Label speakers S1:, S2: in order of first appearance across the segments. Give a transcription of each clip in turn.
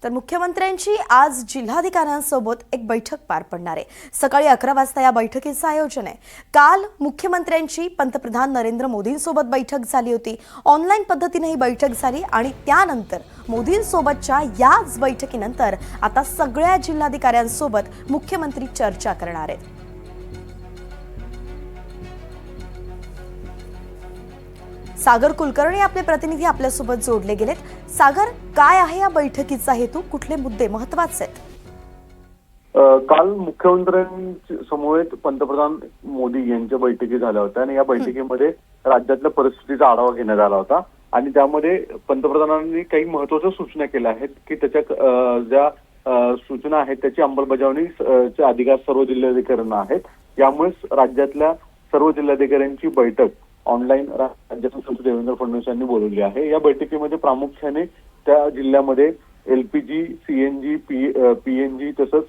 S1: तर मुख्यमंत्र्यांची आज जिल्हाधिकाऱ्यांसोबत एक बैठक पार पडणार आहे। सकाळी 11 वाजता या बैठकीचं आयोजन आहे। काल मुख्यमंत्र्यांची पंतप्रधान नरेंद्र मोदींसोबत बैठक झाली होती। ऑनलाईन पद्धतीने ही बैठक झाली आणि त्यानंतर मोदींसोबतच्या याच बैठकीनंतर आता सगळ्या जिल्हाधिकाऱ्यांसोबत मुख्यमंत्री चर्चा करणार आहेत। सागर कुलकर्णी आपले प्रतिनिधी आपल्यासोबत जोडले गेलेत। सागर, काय आहे या बैठकीचा हेतू, कुठले मुद्दे महत्त्वाचे आहेत?
S2: काल मुख्यमंत्र्यांच्या समवेत पंतप्रधान मोदी यांच्या बैठकी झाल्या होत्या आणि या बैठकीमध्ये राज्यातल्या परिस्थितीचा आढावा घेण्यात आला होता आणि त्यामध्ये पंतप्रधानांनी काही महत्त्वाच्या सूचना केल्या आहेत की त्याच्या ज्या सूचना आहेत त्याची अंमलबजावणीचे अधिकार सर्व जिल्हाधिकाऱ्यांना आहेत। यामुळे राज्यातल्या सर्व जिल्हाधिकाऱ्यांची बैठक ऑनलाईन राज्याचे मुख्यमंत्री देवेंद्र फडणवीस यांनी बोलवली आहे। या बैठकीमध्ये प्रामुख्याने त्या जिल्ह्यामध्ये एलपीजी, सीएनजी, पीएनजी तसंच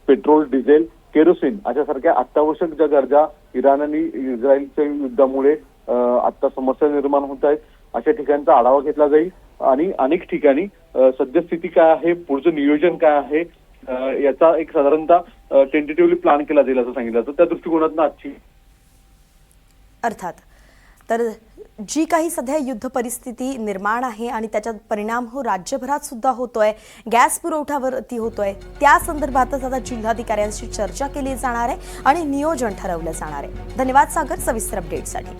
S2: पेट्रोल, डिझेल, केरोसिन अशासारख्या अत्यावश्यक ज्या गरजा इराण आणि इस्रायलच्या युद्धामुळे आता समस्या निर्माण होत आहेत अशा ठिकाणचा आढावा घेतला जाईल आणि अनेक ठिकाणी सद्यस्थिती काय आहे, पुढचं नियोजन काय आहे याचा एक साधारणतः टेंटेटिव्हली प्लॅन केला जाईल असं सांगितलं जातं। त्या दृष्टिकोनातून आजची
S1: अर्थात तर जी काही सध्या युद्ध परिस्थिती निर्माण आहे आणि त्याचा परिणाम राज्यभरात सुद्धा होतोय, गॅस पुरवठ्यावरती होतोय, त्या संदर्भातच आता जिल्हाधिकाऱ्यांशी चर्चा केली जाणार आहे आणि नियोजन ठरवलं जाणार आहे। धन्यवाद सागर, सविस्तर अपडेटसाठी।